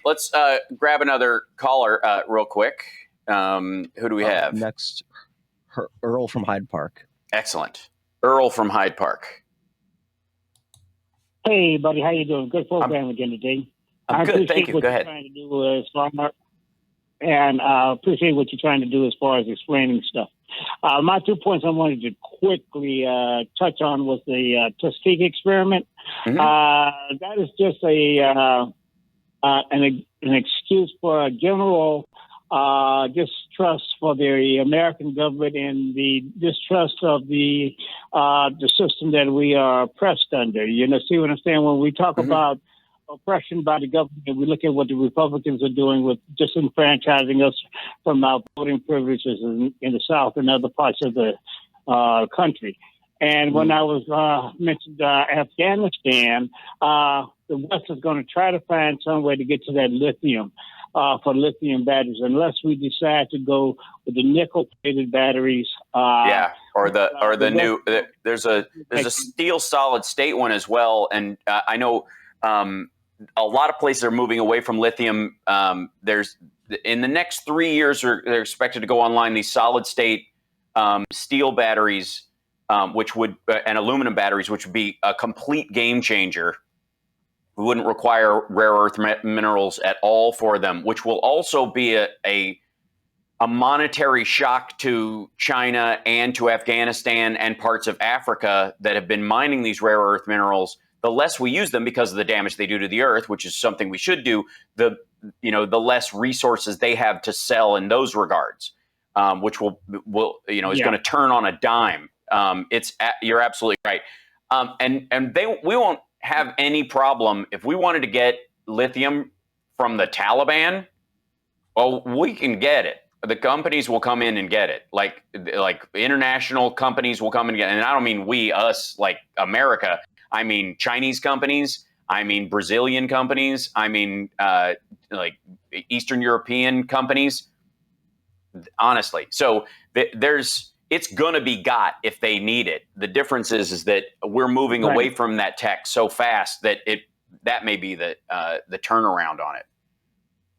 Let's grab another caller real quick. Who do we have? Next, Earl from Hyde Park. Excellent. Earl from Hyde Park. Hey, buddy. How you doing? Good program again today. I'm good. Thank you. Go ahead. Appreciate what you're trying to do as far as explaining stuff. My 2 points I wanted to quickly touch on was the Tuskegee experiment. Mm-hmm. That is just an excuse for a general distrust for the American government and the distrust of the system that we are oppressed under. You know, see what I'm saying? When we talk about oppression by the government, we look at what the Republicans are doing with disenfranchising us from our voting privileges in the South and other parts of the country. And when I was mentioned Afghanistan, the West is going to try to find some way to get to that lithium for lithium batteries, unless we decide to go with the nickel-plated batteries. Or the new. There's a steel solid state one as well, and I know a lot of places are moving away from lithium. There's in the next 3 years, they're expected to go online these solid state steel batteries. And aluminum batteries, which would be a complete game changer. We wouldn't require rare earth minerals at all for them, which will also be a monetary shock to China and to Afghanistan and parts of Africa that have been mining these rare earth minerals. The less we use them because of the damage they do to the earth, which is something we should do, the less resources they have to sell in those regards, which is going to turn on a dime. You're absolutely right. We won't have any problem if we wanted to get lithium from the Taliban. Well, we can get it. The companies will come in and get it. Like international companies will come and get it. And I don't mean us, like America. I mean Chinese companies. I mean Brazilian companies. I mean like Eastern European companies. Honestly, so it's going to be got if they need it. The difference is that we're moving away from that tech so fast that that may be the turnaround on it.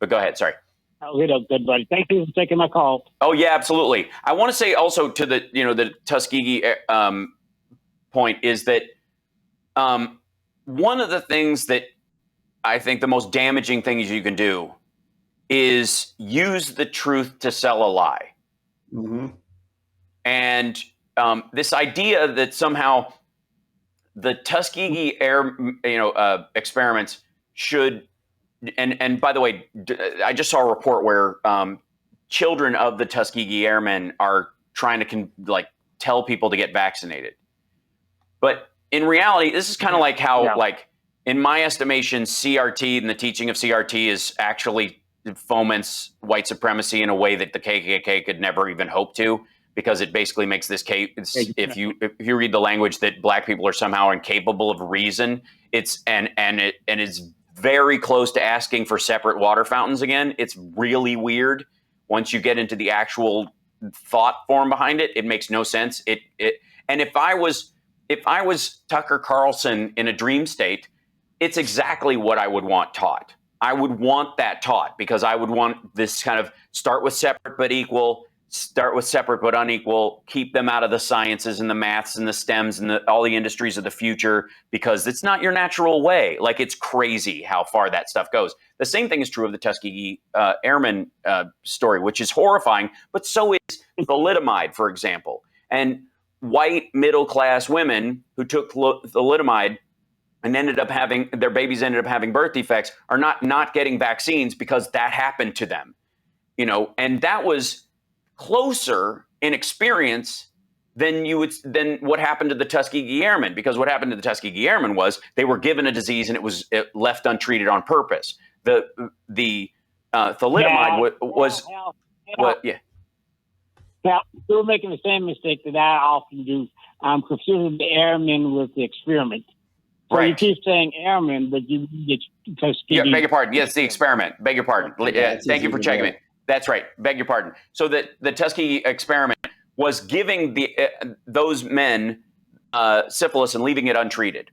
But go ahead. Sorry. I'll hit up, good buddy. Thank you for taking my call. Oh yeah, absolutely. I want to say also to the Tuskegee point is that one of the things that I think the most damaging things you can do is use the truth to sell a lie. Mm-hmm. And this idea that somehow the Tuskegee experiments should, and by the way, I just saw a report where children of the Tuskegee Airmen are trying to tell people to get vaccinated. But in reality, this is kind of like how, in my estimation, CRT and the teaching of CRT is actually foments white supremacy in a way that the KKK could never even hope to. Because it basically makes this case, if you read the language that black people are somehow incapable of reason, it's very close to asking for separate water fountains again. It's really weird. Once you get into the actual thought form behind it, it makes no sense. And if I was Tucker Carlson in a dream state, it's exactly what I would want taught. I would want that taught because I would want this kind of start with separate but equal. Start with separate but unequal, keep them out of the sciences and the maths and the STEMs and all the industries of the future because it's not your natural way. Like, it's crazy how far that stuff goes. The same thing is true of the Tuskegee Airmen story, which is horrifying, but so is thalidomide, for example. And white middle-class women who took thalidomide and their babies ended up having birth defects are not getting vaccines because that happened to them. And that was closer in experience than what happened to the Tuskegee Airmen, because what happened to the Tuskegee Airmen was they were given a disease and it was left untreated on purpose. The thalidomide was Now, you're making the same mistake that I often do. I'm confusing the airmen with the experiment. So you keep saying airmen, but you get Tuskegee. Yeah, beg your pardon. Yes, the experiment. Beg your pardon. Thank you for checking me. That's right. Beg your pardon. So the Tuskegee experiment was giving those men syphilis and leaving it untreated.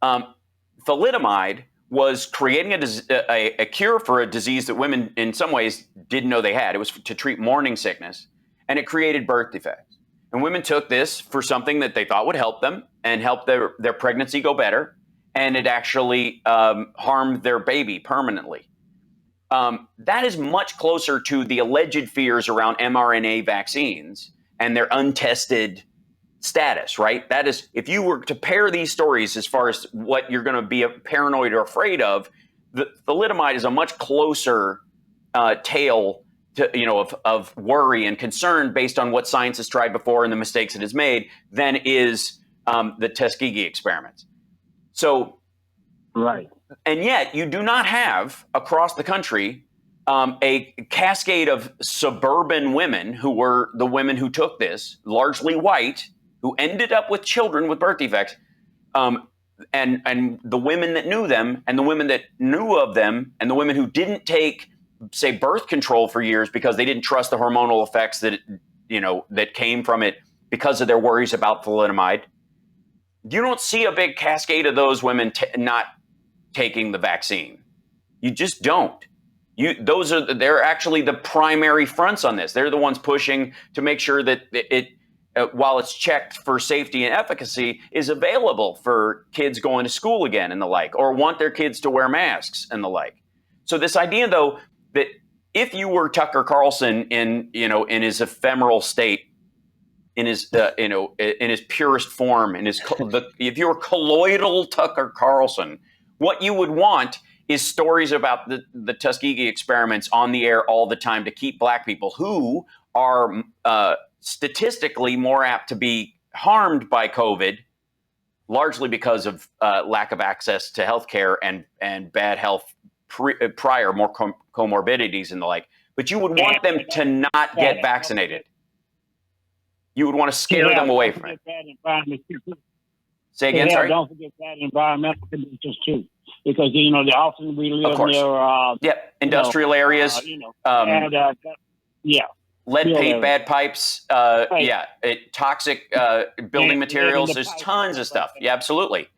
Thalidomide was creating a cure for a disease that women in some ways didn't know they had. It was to treat morning sickness, and it created birth defects. And women took this for something that they thought would help them and help their pregnancy go better, and it actually harmed their baby permanently. That is much closer to the alleged fears around mRNA vaccines and their untested status, right? That is, if you were to pair these stories as far as what you're going to be paranoid or afraid of, the thalidomide is a much closer tale to, of worry and concern based on what science has tried before and the mistakes it has made than is the Tuskegee experiments. So, right. And yet you do not have across the country a cascade of suburban women who were the women who took this, largely white, who ended up with children with birth defects, and the women that knew them, and the women that knew of them, and the women who didn't take, say, birth control for years because they didn't trust the hormonal effects that came from it because of their worries about thalidomide. You don't see a big cascade of those women not taking the vaccine. You just don't. They're actually the primary fronts on this. They're the ones pushing to make sure that while it's checked for safety and efficacy, is available for kids going to school again and the like, or want their kids to wear masks and the like. So this idea, though, that if you were Tucker Carlson in his ephemeral state, in his purest form, if you were colloidal Tucker Carlson, what you would want is stories about the Tuskegee experiments on the air all the time to keep black people who are statistically more apt to be harmed by COVID, largely because of lack of access to health care and bad health prior, more comorbidities and the like. But you would want them to not get vaccinated. You would want to scare them away from it. Say again, sorry? Don't forget bad environmental conditions, too. Because, often we live near... industrial areas. Lead paint, bad pipes, toxic building materials. There's tons of stuff. Yeah, absolutely.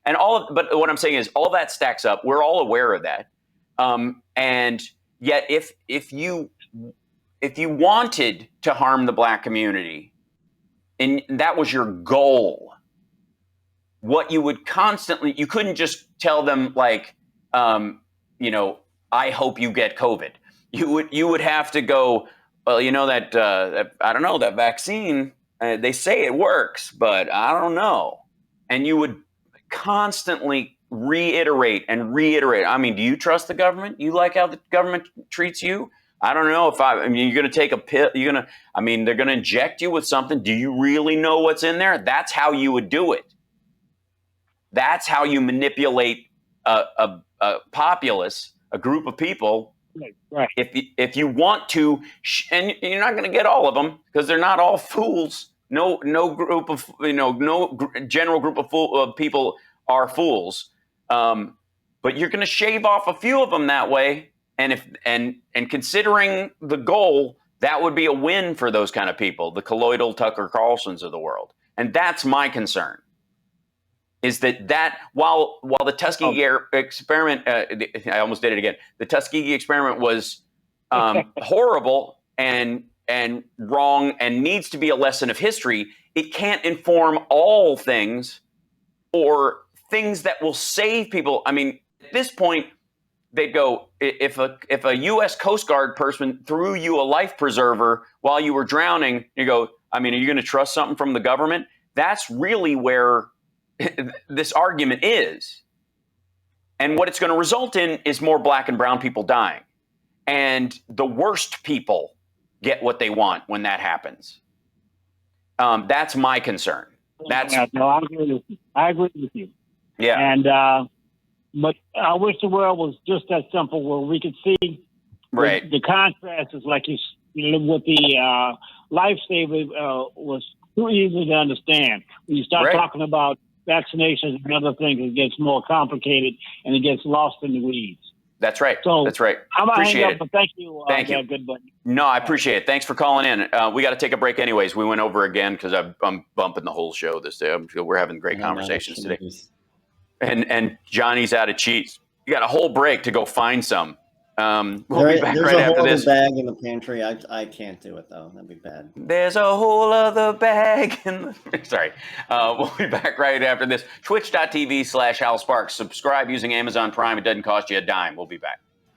And but what I'm saying is all that stacks up. We're all aware of that. And yet if you wanted to harm the black community, and that was your goal, what you would you couldn't just tell them like, I hope you get COVID. You would have to go, well, that I don't know, that vaccine, they say it works, but I don't know. And you would constantly reiterate. I mean, do you trust the government? You like how the government treats you? I don't know you're going to take a pill. They're going to inject you with something. Do you really know what's in there? That's how you would do it. That's how you manipulate a populace, a group of people. Right. If you want to, and you're not going to get all of them because they're not all fools. No group of general group of people are fools. But you're going to shave off a few of them that way. And considering the goal, that would be a win for those kind of people, the colloidal Tucker Carlsons of the world. And that's my concern. Is that while the Tuskegee experiment, I almost did it again. The Tuskegee experiment was horrible and wrong and needs to be a lesson of history. It can't inform all things or things that will save people. I mean, at this point, they'd go, if a U.S. Coast Guard person threw you a life preserver while you were drowning, you go, are you going to trust something from the government? That's really where this argument is. And what it's going to result in is more black and brown people dying. And the worst people get what they want when that happens. That's my concern. I agree with you. Yeah. And but I wish the world was just that simple where we could see the contrast is like with the lifesaver was too easy to understand. When you start talking about vaccinations and other things, it gets more complicated and it gets lost in the weeds. That's right. So that's right. I'm going to hang up, it. but thank you. Thank you. Good buddy. No, I appreciate it. Thanks for calling in. We got to take a break anyways. We went over again because I'm bumping the whole show this day. We're having great conversations today. And Johnny's out of cheese. You got a whole break to go find some. We'll be back There's right a whole after other this. bag in the pantry. I can't do it though. That'd be bad. There's a whole other bag in the... Sorry. We'll be back right after this. Twitch.tv/Hal Sparks. Subscribe using Amazon Prime. It doesn't cost you a dime. We'll be back.